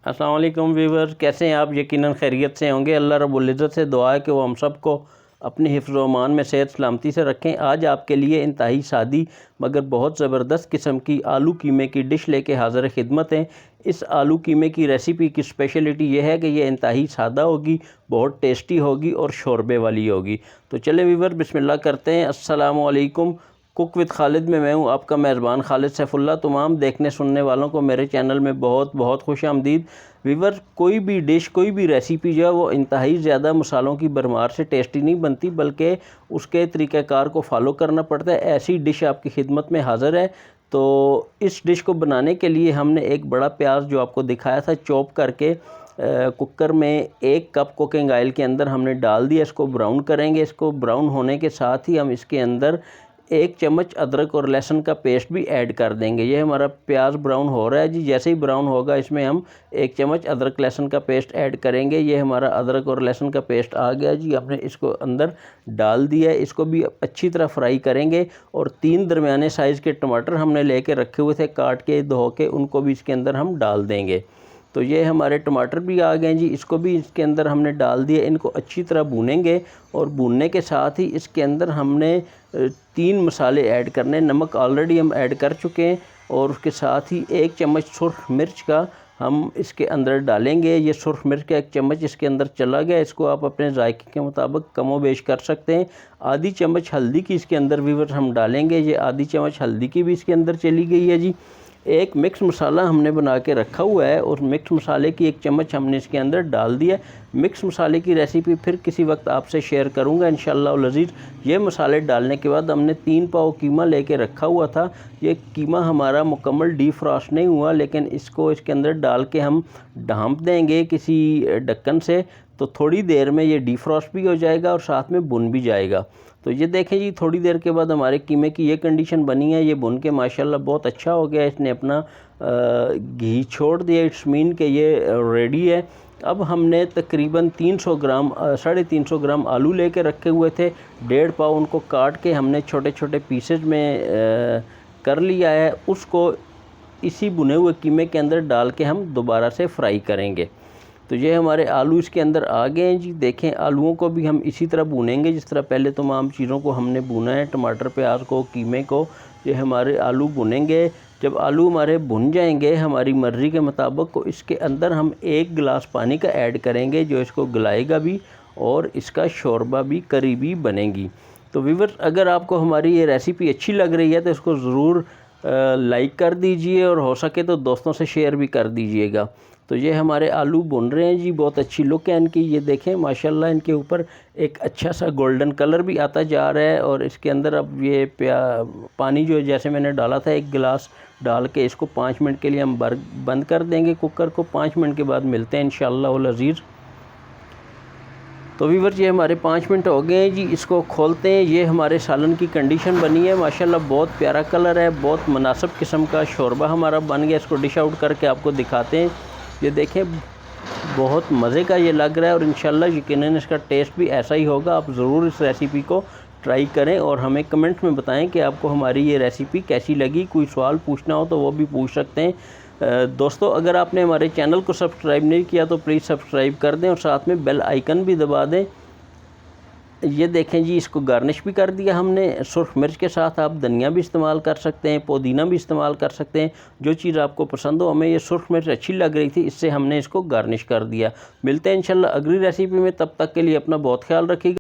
अस्सलाम वालेकुम व्यूवर, कैसे हैं आप? यकीनन खैरियत से होंगे। अल्लाह रब्बुल इज़्ज़त से दुआ है कि वो हम सब को अपनी हिफ्ज़ व अमान में सेहत सलामती से रखें। आज आपके लिए इंतहाई सादी मगर बहुत ज़बरदस्त किस्म की आलू कीमे की डिश लेके हाज़िर खिदमत हैं। इस आलू कीमे की रेसिपी की स्पेशलिटी ये है कि ये इंतहाई सादा होगी, बहुत टेस्टी होगी और शोरबे वाली होगी। तो चले व्यूवर, बिस्मिल्लाह करते हैं। अस्सलामु अलैकुम। कुक विद खालिद में मैं हूँ आपका मेज़बान खालिद सैफुल्लाह। तमाम देखने सुनने वालों को मेरे चैनल में बहुत बहुत खुश आमदीद। व्यूवर, कोई भी डिश, कोई भी रेसिपी जो है वो इंतहाई ज़्यादा मसालों की भरमार से टेस्टी नहीं बनती, बल्कि उसके तरीक़ाकार को फॉलो करना पड़ता है। ऐसी डिश आपकी खिदमत में हाज़िर है। तो इस डिश को बनाने के लिए हमने एक बड़ा प्याज जो आपको दिखाया था चॉप करके कुकर में 1 कप कुकिंग ऑयल के अंदर हमने डाल दिया। इसको ब्राउन करेंगे। इसको ब्राउन होने के साथ ही हम इसके अंदर 1 चम्मच अदरक और लहसुन का पेस्ट भी ऐड कर देंगे। ये हमारा प्याज ब्राउन हो रहा है जी। जैसे ही ब्राउन होगा इसमें हम 1 चम्मच अदरक लहसुन का पेस्ट ऐड करेंगे। ये हमारा अदरक और लहसुन का पेस्ट आ गया जी। हमने इसको अंदर डाल दिया है। इसको भी अच्छी तरह फ्राई करेंगे। और 3 दरमियाने साइज़ के टमाटर हमने लेके रखे हुए थे काट के धो के, उनको भी इसके अंदर हम डाल देंगे। तो ये हमारे टमाटर भी आ गए जी। इसको भी इसके अंदर हमने डाल दिया। इनको अच्छी तरह भूनेंगे और भूनने के साथ ही इसके अंदर हमने 3 मसाले ऐड करने। नमक ऑलरेडी हम ऐड कर चुके हैं और उसके साथ ही 1 चम्मच सुरख मिर्च का हम इसके अंदर डालेंगे। ये सुरख मिर्च का 1 चम्मच इसके अंदर चला गया। इसको आप अपने जायके के मुताबिक कमो बेश कर सकते हैं। आधी चम्मच हल्दी की इसके अंदर व्यूअर्स हम डालेंगे। ये आधी चम्मच हल्दी की भी इसके अंदर चली गई है जी। एक मिक्स मसाला हमने बना के रखा हुआ है और मिक्स मसाले की 1 चम्मच हमने इसके अंदर डाल दिया। मिक्स मसाले की रेसिपी फिर किसी वक्त आपसे शेयर करूंगा इंशाअल्लाह अज़ीज़। ये मसाले डालने के बाद हमने 3 पाव कीमा लेके रखा हुआ था। ये कीमा हमारा मुकम्मल डीप फ्रॉस्ट नहीं हुआ, लेकिन इसको इसके अंदर डाल के हम ढाँप देंगे किसी ढक्कन से। तो थोड़ी देर में ये डीफ्रॉस्ट भी हो जाएगा और साथ में भुन भी जाएगा। तो ये देखें जी, थोड़ी देर के बाद हमारे कीमे की ये कंडीशन बनी है। ये भुन के माशाल्लाह बहुत अच्छा हो गया। इसने अपना घी छोड़ दिया। इट्स मीन के ये रेडी है। अब हमने तकरीबन 300 ग्राम 350 ग्राम आलू लेके रखे हुए थे। 1.5 पाव उनको काट के हमने छोटे छोटे पीसेज में कर लिया है। उसको इसी भुने हुए कीमे के अंदर डाल के हम दोबारा से फ्राई करेंगे। तो ये हमारे आलू इसके अंदर आ गए हैं जी। देखें, आलूओं को भी हम इसी तरह भूनेंगे जिस तरह पहले तमाम चीज़ों को हमने भुना है, टमाटर प्याज को, कीमे को। ये हमारे आलू भुनेंगे। जब आलू हमारे भुन जाएंगे हमारी मर्ज़ी के मुताबिक, को इसके अंदर हम 1 गिलास पानी का ऐड करेंगे जो इसको गलाएगा भी और इसका शोरबा भी, करी भी बनेगी। तो व्यूअर्स, अगर आपको हमारी ये रेसिपी अच्छी लग रही है तो इसको ज़रूर लाइक कर दीजिए और हो सके तो दोस्तों से शेयर भी कर दीजिएगा। तो ये हमारे आलू भुन रहे हैं जी। बहुत अच्छी लुक है इनकी। ये देखें माशाल्लाह, इनके ऊपर एक अच्छा सा गोल्डन कलर भी आता जा रहा है। और इसके अंदर अब ये पानी जो जैसे मैंने डाला था 1 गिलास डाल के, इसको 5 मिनट के लिए हम बंद कर देंगे कुकर को। 5 मिनट के बाद मिलते हैं इंशाअल्लाह अज़ीज़। तो व्यूअर्स, ये हमारे 5 मिनट हो गए हैं जी। इसको खोलते हैं। ये हमारे सालन की कंडीशन बनी है माशाल्लाह। बहुत प्यारा कलर है, बहुत मुनासिब किस्म का शोरबा हमारा बन गया। इसको डिश आउट करके आपको दिखाते हैं। ये देखें, बहुत मज़े का ये लग रहा है और इंशाल्लाह यकीनन इसका टेस्ट भी ऐसा ही होगा। आप ज़रूर इस रेसिपी को ट्राई करें और हमें कमेंट्स में बताएं कि आपको हमारी ये रेसिपी कैसी लगी। कोई सवाल पूछना हो तो वो भी पूछ सकते हैं। दोस्तों, अगर आपने हमारे चैनल को सब्सक्राइब नहीं किया तो प्लीज़ सब्सक्राइब कर दें और साथ में बेल आइकन भी दबा दें। ये देखें जी, इसको गार्निश भी कर दिया हमने सुरख मिर्च के साथ। आप धनिया भी इस्तेमाल कर सकते हैं, पुदीना भी इस्तेमाल कर सकते हैं, जो चीज़ आपको पसंद हो। हमें ये सुरख मिर्च अच्छी लग रही थी, इससे हमने इसको गार्निश कर दिया। मिलते हैं इंशाल्लाह अगली रेसिपी में। तब तक के लिए अपना बहुत ख्याल रखिएगा।